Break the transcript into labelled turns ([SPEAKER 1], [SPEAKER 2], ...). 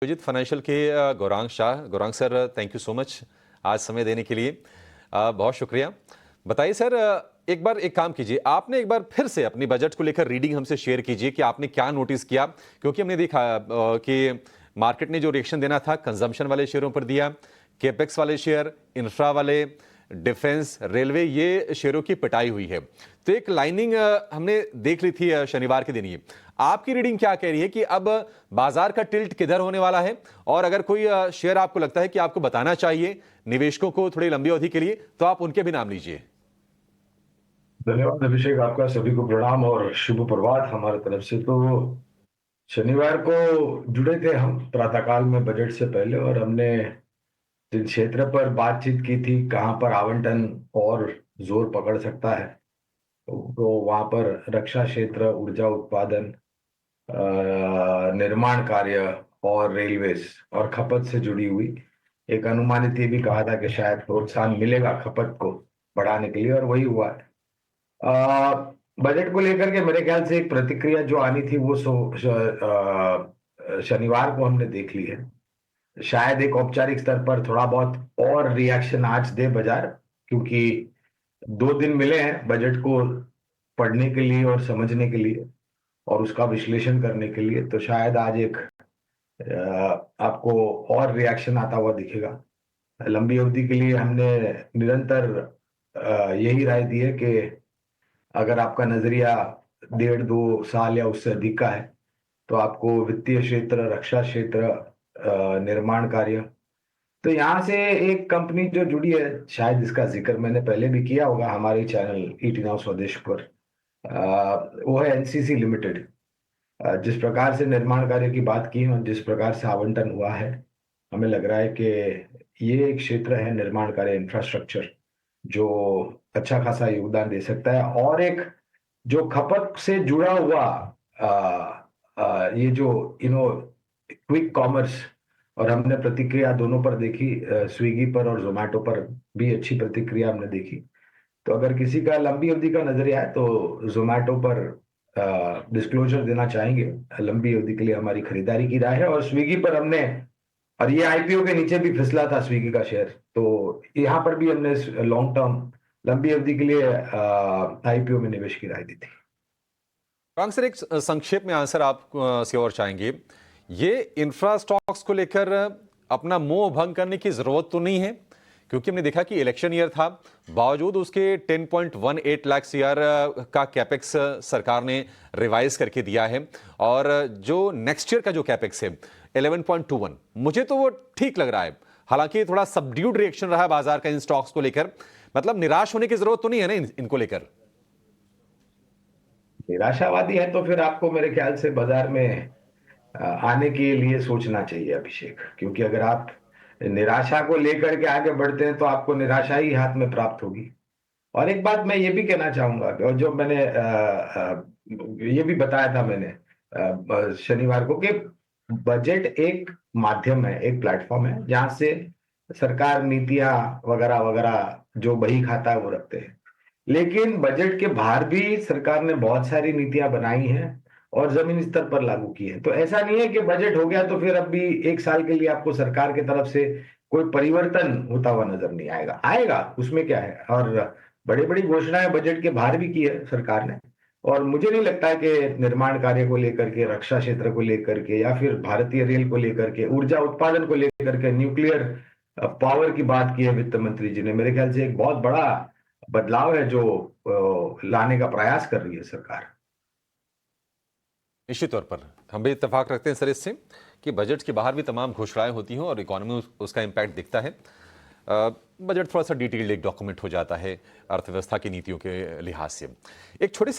[SPEAKER 1] विजित financial के Gaurang Shah. Gaurang sir, thank you so much आज समय देने के लिए। बहुत शुक्रिया। बताइए सर, एक बार एक काम कीजिए, आपने एक बार फिर से अपनी बजट को लेकर रीडिंग हमसे शेयर कीजिए कि आपने क्या नोटिस किया, क्योंकि हमने देखा कि मार्केट ने जो रिएक्शन देना था कंजम्पशन वाले शेयरों पर दिया, केपेक्स वाले शेयर, इंफ्रा वाले, डिफेंस, रेलवे, ये शेयरों की पिटाई हुई है। तो एक लाइनिंग हमने देख ली थी शनिवार के दिन। ही आपकी रीडिंग क्या कह रही है कि अब बाजार का टिल्ट किधर होने वाला है, और अगर कोई शेयर आपको लगता है कि आपको बताना चाहिए निवेशकों को थोड़ी लंबी अवधि के लिए, तो आप उनके भी नाम लीजिए।
[SPEAKER 2] धन्यवाद अभिषेक, आपका सभी को प्रणाम और शुभ प्रभात हमारे तरफ से। तो शनिवार को जुड़े थे हम प्रातःकाल में बजट से पहले, और हमने जिन क्षेत्र पर बातचीत की थी कहां पर आवंटन और जोर पकड़ सकता है, तो वहां पर रक्षा क्षेत्र, ऊर्जा उत्पादन, निर्माण कार्य और रेलवेज और खपत से जुड़ी हुई एक अनुमानित ये भी कहा था कि शायद प्रोत्साहन मिलेगा खपत को बढ़ाने के लिए, और वही हुआ है। बजट को लेकर के मेरे ख्याल से एक प्रतिक्रिया जो आनी थी वो शनिवार को हमने देख ली है। शायद एक औपचारिक स्तर पर थोड़ा बहुत और रिएक्शन आज दे बाजार, क्योंकि 2 दिन मिले हैं बजट को पढ़ने के लिए और समझने के लिए और उसका विश्लेषण करने के लिए। तो शायद आज एक आपको और रिएक्शन आता हुआ दिखेगा। लंबी अवधि के लिए हमने निरंतर यही राय दी है कि अगर आपका नजरिया 1.5-2 साल या उससे अधिक का है, तो आपको वित्तीय क्षेत्र, रक्षा क्षेत्र, निर्माण कार्य। तो यहाँ से एक कंपनी जो जुड़ी है, शायद इसका जिक्र मैंने पहले भी किया होगा हमारे चैनल ईटी नाउ स्वदेश पर, वो है एनसीसी लिमिटेड। जिस प्रकार से निर्माण कार्य की बात की और जिस प्रकार से आवंटन हुआ है, हमें लग रहा है कि ये एक क्षेत्र है निर्माण कार्य, इंफ्रास्ट्रक्चर, जो अच्छा खासा योगदान दे सकता है। और एक जो खपत से जुड़ा हुआ आ, ये जो क्विक कॉमर्स, और हमने प्रतिक्रिया दोनों पर देखी, स्विगी पर और जोमेटो पर भी अच्छी प्रतिक्रिया हमने देखी। तो अगर किसी का लंबी अवधि का नजरिया है तो जोमेटो पर डिस्क्लोजर देना चाहेंगे। लंबी अवधि के लिए हमारी खरीदारी की राय है। और स्विगी पर हमने, और ये आईपीओ के नीचे भी फिसला था स्विगी का शेयर, तो यहाँ पर भी हमने लॉन्ग टर्म, लंबी अवधि के लिए आईपीओ में निवेश की राय दी थी।
[SPEAKER 1] गौरांग सर, एक संक्षेप में आंसर आप से और चाहेंगे, ये इंफ्रा स्टॉक्स को लेकर अपना मोह भंग करने की जरूरत तो नहीं है, क्योंकि हमने देखा कि इलेक्शन ईयर था, बावजूद उसके 10.18 लाख सीआर का कैपेक्स सरकार ने रिवाइज करके दिया है, और जो नेक्स्ट ईयर का जो कैपेक्स है 11.21, मुझे तो वो ठीक लग रहा है। हालांकि थोड़ा सबड्यूड रिएक्शन रहा है बाजार का इन स्टॉक्स को लेकर, मतलब निराश होने की जरूरत तो नहीं है ना इनको लेकर।
[SPEAKER 2] निराशावादी है तो फिर आपको मेरे ख्याल से बाजार में आने के लिए सोचना चाहिए अभिषेक, क्योंकि अगर आप निराशा को लेकर के आगे बढ़ते हैं तो आपको निराशा ही हाथ में प्राप्त होगी। और एक बात मैं ये भी कहना चाहूंगा, और जो मैंने ये भी बताया था मैंने शनिवार को, कि बजट एक माध्यम है, एक प्लेटफॉर्म है जहां से सरकार नीतियां वगैरह वगैरह जो बही खाता है वो रखते हैं। लेकिन बजट के बाहर भी सरकार ने बहुत सारी नीतियां बनाई हैं और जमीनी स्तर पर लागू की है। तो ऐसा नहीं है कि बजट हो गया तो फिर अब भी 1 साल के लिए आपको सरकार की तरफ से कोई परिवर्तन होता हुआ नजर नहीं आएगा। आएगा, उसमें क्या है। और बड़ी बड़ी घोषणाएं बजट के बाहर भी की है सरकार ने। और मुझे नहीं लगता है कि निर्माण कार्य को लेकर के, रक्षा क्षेत्र को लेकर के, या फिर भारतीय रेल को लेकर के, ऊर्जा उत्पादन को लेकर के, न्यूक्लियर पावर की बात की है वित्त मंत्री जी ने। मेरे ख्याल से एक बहुत बड़ा बदलाव है जो लाने का प्रयास कर रही है सरकार।
[SPEAKER 1] निश्चित तौर पर हम भी इत्तेफाक रखते हैं सर इससे, कि बजट के बाहर भी तमाम घोषणाएं होती हैं और इकोनॉमी में उसका इम्पैक्ट दिखता है। बजट थोड़ा सा डिटेल्ड एक डॉक्यूमेंट हो जाता है अर्थव्यवस्था की नीतियों के लिहाज से। एक छोटे से